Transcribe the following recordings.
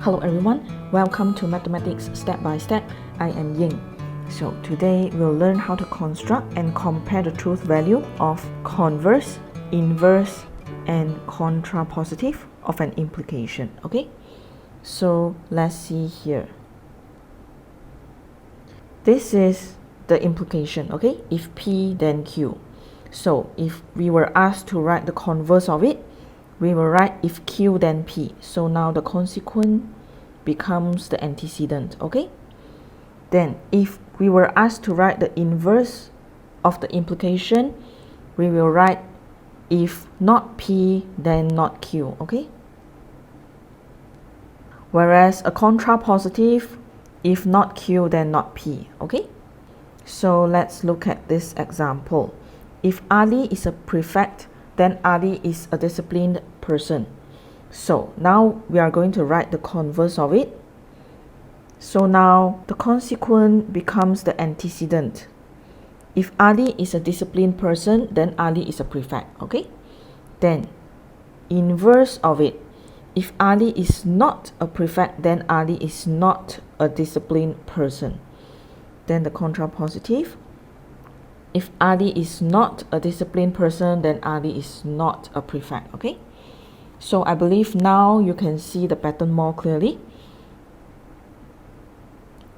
Hello everyone, welcome to Mathematics Step by Step. I am Ying. So today we'll learn how to construct and compare the truth value of converse, inverse and contrapositive of an implication. Okay, so let's see here. This is the implication, okay? If P then Q. So if we were asked to write the converse of it, we will write if Q then P. So now the consequent becomes the antecedent, okay? Then if we were asked to write the inverse of the implication, we will write if not P then not Q, okay? Whereas a contrapositive, if not Q then not P, okay? So let's look at this example. If Ali is a prefect, then Ali is a disciplined person. So now we are going to write the converse of it. So now the consequent becomes the antecedent. If Ali is a disciplined person, then Ali is a prefect, okay? Then inverse of it. If Ali is not a prefect, then Ali is not a disciplined person. Then the contrapositive. If Ali is not a disciplined person, then Ali is not a prefect, okay? So I believe now you can see the pattern more clearly.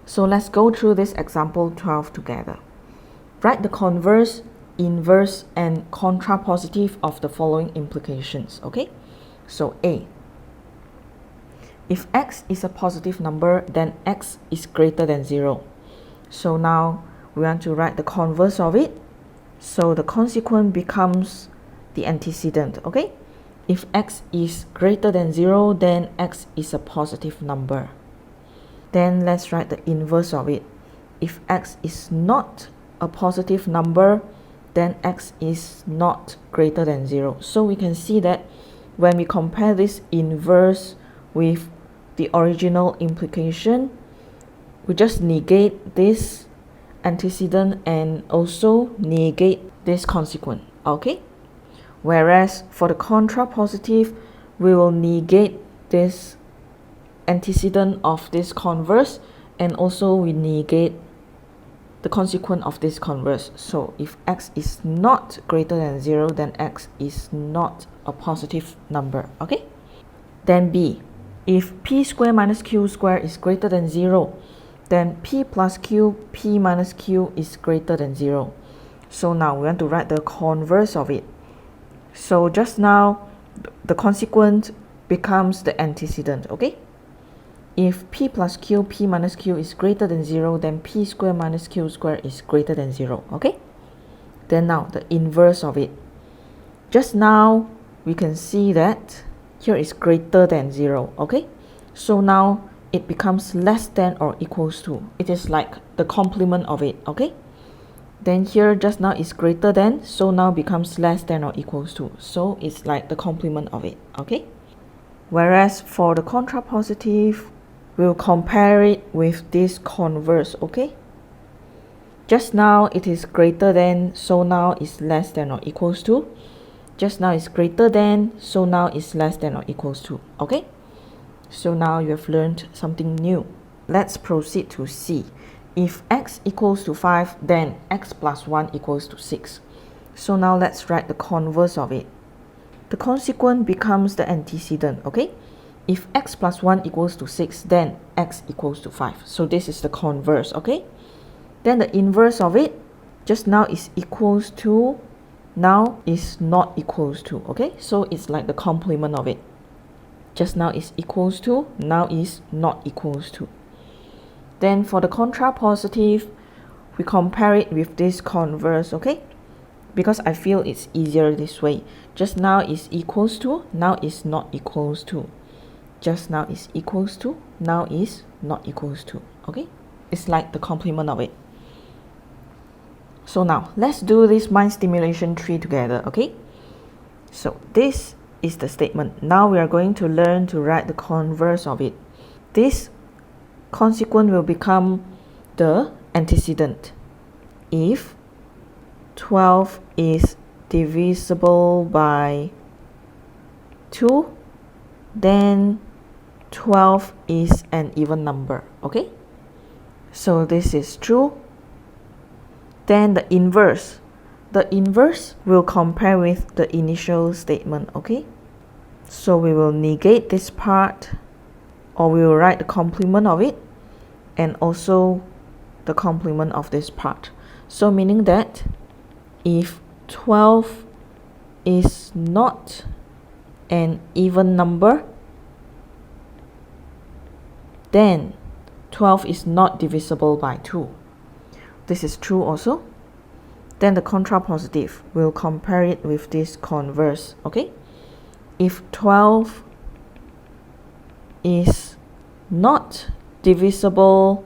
So let's go through this example 12 together. Write the converse, inverse and contrapositive of the following implications, okay? So A. If x is a positive number, then x is greater than 0. So now we want to write the converse of it. So the consequent becomes the antecedent, okay? If x is greater than 0, then x is a positive number. Then let's write the inverse of it. If x is not a positive number, then x is not greater than 0. So we can see that when we compare this inverse with the original implication, we just negate this antecedent and also negate this consequent, okay? Whereas for the contrapositive, we will negate this antecedent of this converse and also we negate the consequent of this converse. So if x is not greater than 0, then x is not a positive number, okay? Then B. If p square minus q square is greater than 0, then p plus q, p minus q is greater than 0. So now we want to write the converse of it. So just now, the consequent becomes the antecedent, okay? If p plus q, p minus q is greater than 0, then p square minus q square is greater than 0, okay? Then now, the inverse of it. Just now, we can see that here is greater than 0, okay? So now, it becomes less than or equals to. It is like the complement of it, okay? Then here just now is greater than, so now becomes less than or equals to. So it's like the complement of it, okay? Whereas for the contrapositive, we'll compare it with this converse, okay? Just now it is greater than, so now is less than or equals to. Just now is greater than, so now is less than or equals to, okay? So now you have learned something new. Let's proceed to C. If x equals to 5, then x plus 1 equals to 6. So now let's write the converse of it. The consequent becomes the antecedent, okay? If x plus 1 equals to 6, then x equals to 5. So this is the converse, okay? Then the inverse of it, just now is equals to, now is not equals to, okay? So it's like the complement of it. Just now is equals to, now is not equals to. Then for the contrapositive, we compare it with this converse, okay? Because I feel it's easier this way. Just now is equals to, now is not equals to. Just now is equals to, now is not equals to, okay? It's like the complement of it. So now, let's do this mind stimulation tree together, okay? So this is the statement. Now we are going to learn to write the converse of it. This consequent will become the antecedent. If 12 is divisible by 2, then 12 is an even number. Okay, so this is true. Then the inverse will compare with the initial statement. Okay, so we will negate this part, or we will write the complement of it and also the complement of this part. So meaning that if 12 is not an even number, then 12 is not divisible by 2. This is true also. Then the contrapositive will compare it with this converse. Okay, if 12 is not divisible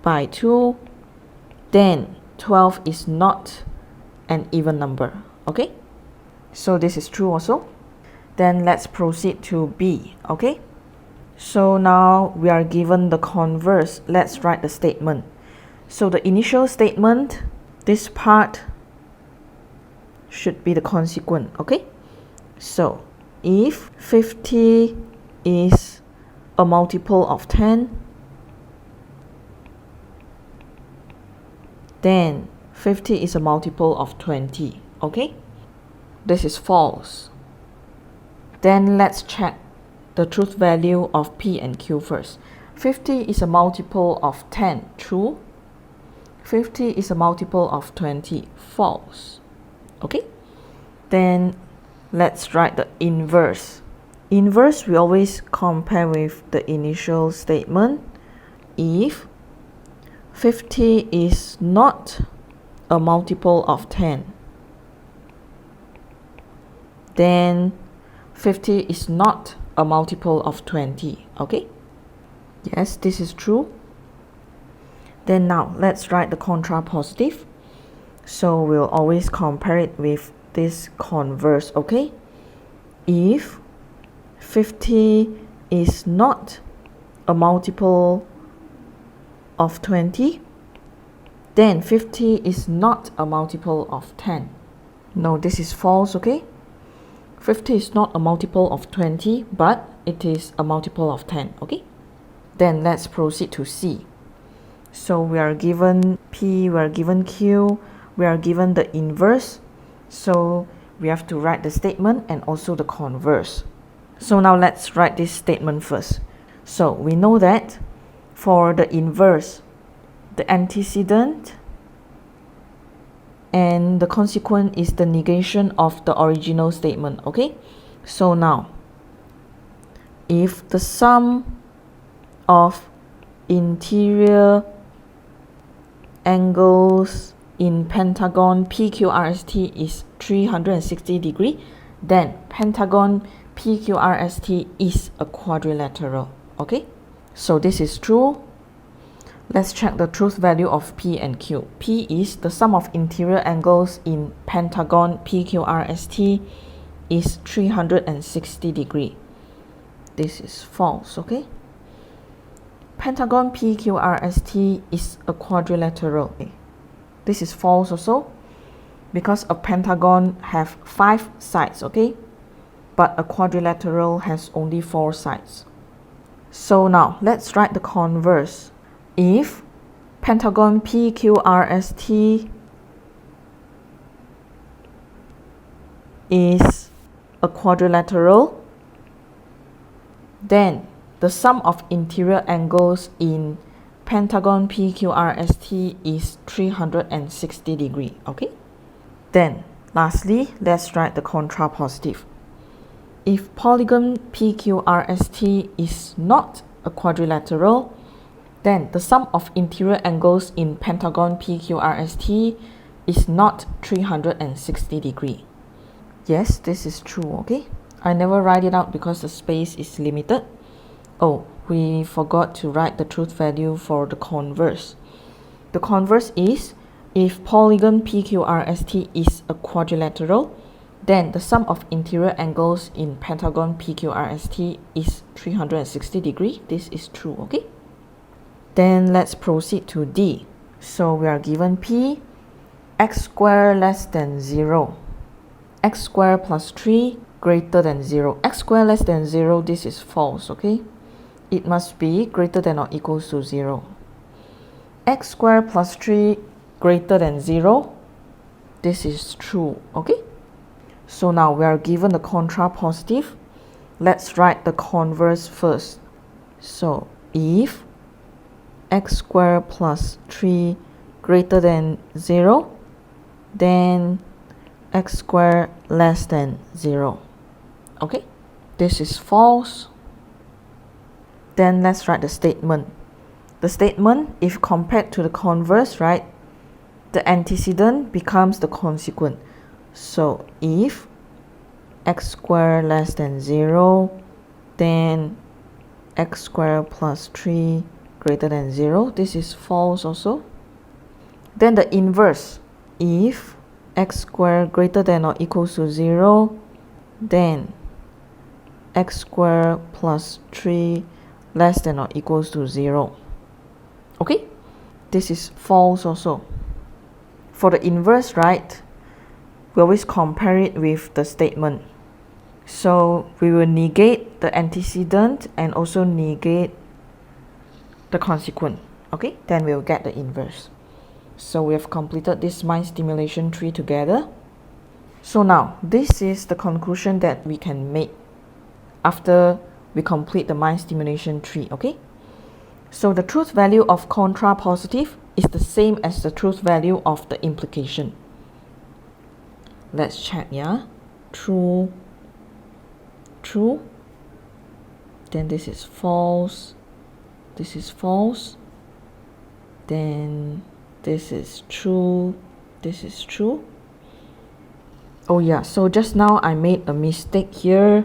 by 2, then 12 is not an even number. Okay, so this is true also. Then let's proceed to B. Okay, so now we are given the converse. Let's write the statement. So the initial statement, this part should be the consequent. Okay, so if 50 is a multiple of 10, then 50 is a multiple of 20. Okay, this is false. Then let's check the truth value of P and Q first. 50 is a multiple of 10. True. 50 is a multiple of 20. False. Okay, then let's write the inverse. Inverse we always compare with the initial statement. If 50 is not a multiple of 10, then 50 is not a multiple of 20. Okay, yes, this is true. Then now let's write the contrapositive. So we'll always compare it with this converse. Okay, if 50 is not a multiple of 20, then 50 is not a multiple of 10. No, this is false. Okay, 50 is not a multiple of 20, but it is a multiple of 10. Okay, then let's proceed to C. So we are given P, we are given Q, we are given the inverse. So we have to write the statement and also the converse. So now let's write this statement first. So we know that for the inverse, the antecedent and the consequent is the negation of the original statement. Okay, so now if the sum of interior angles in pentagon PQRST is 360 degrees, then pentagon PQRST is a quadrilateral. Okay, so this is true. Let's check the truth value of P and Q. P is the sum of interior angles in pentagon PQRST is 360 degrees. This is false. Okay, pentagon PQRST is a quadrilateral. This is false also, because a pentagon have 5 sides. Okay, but a quadrilateral has only 4 sides. So now let's write the converse. If pentagon PQRST is a quadrilateral, then the sum of interior angles in pentagon PQRST is 360 degrees. Okay, then lastly let's write the contrapositive. If polygon PQRST is not a quadrilateral, then the sum of interior angles in pentagon PQRST is not 360 degrees. Yes, this is true. Okay, I never write it out because the space is limited. Oh, we forgot to write the truth value for the converse. The converse is if polygon PQRST is a quadrilateral, then the sum of interior angles in pentagon PQRST is 360 degrees. This is true. Okay, then let's proceed to D. So we are given P, x squared less than 0, x squared plus 3 greater than 0. X squared less than 0, this is false, okay? It must be greater than or equals to 0. X squared plus 3 greater than 0, this is true, okay? So now we are given the contrapositive. Let's write the converse first. So if x squared plus 3 greater than 0, then x squared less than 0. Okay, this is false. Then let's write the statement. The statement, if compared to the converse, right, the antecedent becomes the consequent. So if x squared less than 0, then x squared plus 3 greater than 0. This is false also. Then the inverse. If x squared greater than or equals to 0, then x squared plus 3 less than or equals to 0. Okay, this is false also. For the inverse, right, we always compare it with the statement. So we will negate the antecedent and also negate the consequent. Okay, then we'll get the inverse. So we have completed this mind stimulation tree together. So now this is the conclusion that we can make after we complete the mind stimulation tree. Okay, so the truth value of contrapositive is the same as the truth value of the implication. Let's check, yeah. True, true. Then this is false. This is false. Then this is true. This is true. Oh yeah, so just now I made a mistake here.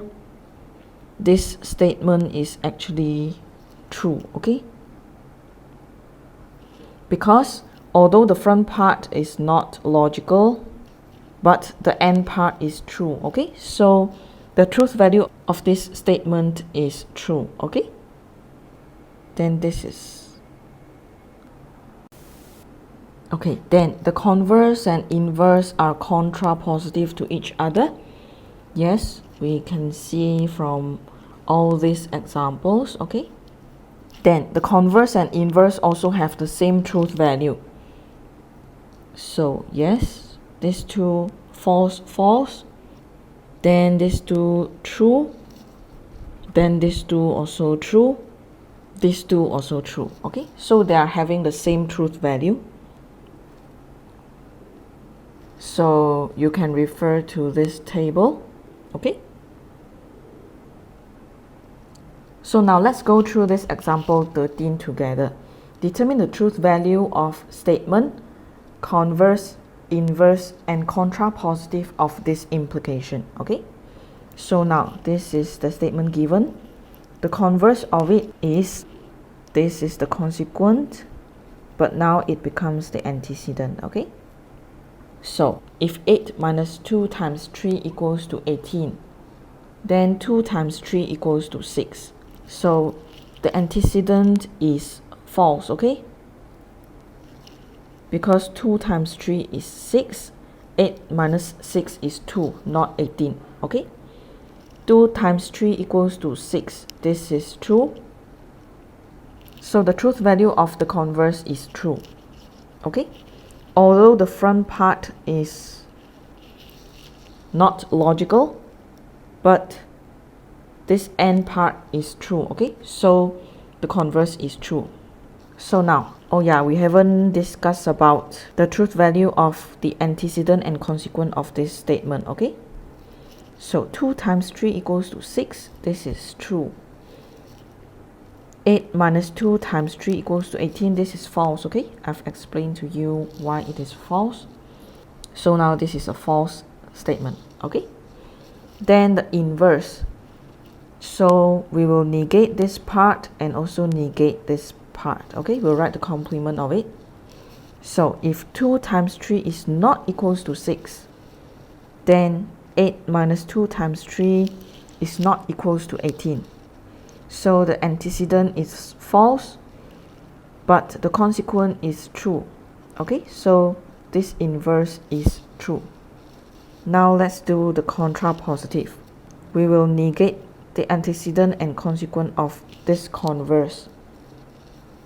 This statement is actually true, okay? Because although the front part is not logical, but the end part is true, okay? So the truth value of this statement is true, okay? Then this is okay. Then the converse and inverse are contrapositive to each other. Yes, we can see from all these examples, okay? Then the converse and inverse also have the same truth value. So yes, these two false, false. Then these two true. Then these two also true. These two also true, okay? So they are having the same truth value. So you can refer to this table, okay? So now let's go through this example 13 together. Determine the truth value of statement, converse, inverse, and contrapositive of this implication, okay? So now this is the statement given. The converse of it is, this is the consequent, but now it becomes the antecedent, okay? So if 8 minus 2 times 3 equals to 18, then 2 times 3 equals to 6. So the antecedent is false, okay? Because 2 times 3 is 6, 8 minus 6 is 2, not 18, okay? 2 times 3 equals to 6. This is true. So the truth value of the converse is true, okay? Although the front part is not logical, but this end part is true, okay? So the converse is true. So now, oh yeah, we haven't discussed about the truth value of the antecedent and consequent of this statement, okay? So 2 times 3 equals to 6. This is true. 8 minus 2 times 3 equals to 18. This is false, okay? I've explained to you why it is false. So now this is a false statement, okay? Then the inverse. So we will negate this part and also negate this part, okay? We'll write the complement of it. So if 2 times 3 is not equals to 6, then 8 minus 2 times 3 is not equals to 18. So the antecedent is false, but the consequent is true, okay? So this inverse is true. Now let's do the contrapositive. we will negate the antecedent and consequent of this converse.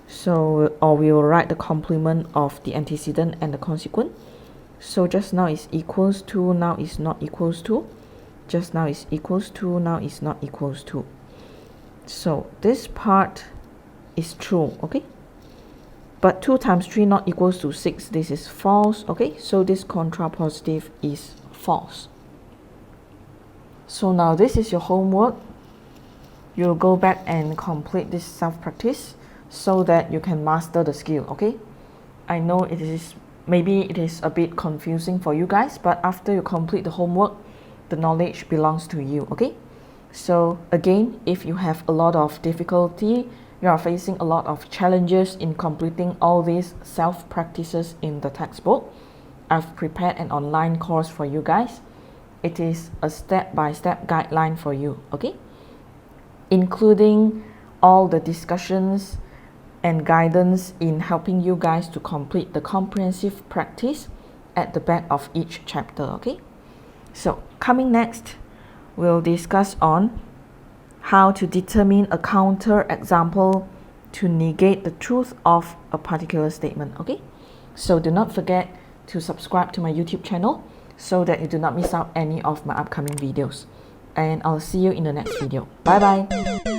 So, or we will write the complement of the antecedent and the consequent. So just now is equals to, now is not equals to. Just now is equals to, now is not equals to. So this part is true, okay? But 2 times 3 not equals to 6. This is false, okay? So this contrapositive is false. So now this is your homework. You'll go back and complete this self-practice so that you can master the skill, okay? I know maybe it is a bit confusing for you guys, but after you complete the homework, the knowledge belongs to you, okay? So again, if you have a lot of difficulty, you are facing a lot of challenges in completing all these self-practices in the textbook, I've prepared an online course for you guys. It is a step-by-step guideline for you, okay? Including all the discussions and guidance in helping you guys to complete the comprehensive practice at the back of each chapter, okay? So coming next, we'll discuss on how to determine a counter example to negate the truth of a particular statement, okay? So do not forget to subscribe to my YouTube channel so that you do not miss out any of my upcoming videos. And I'll see you in the next video. Bye bye.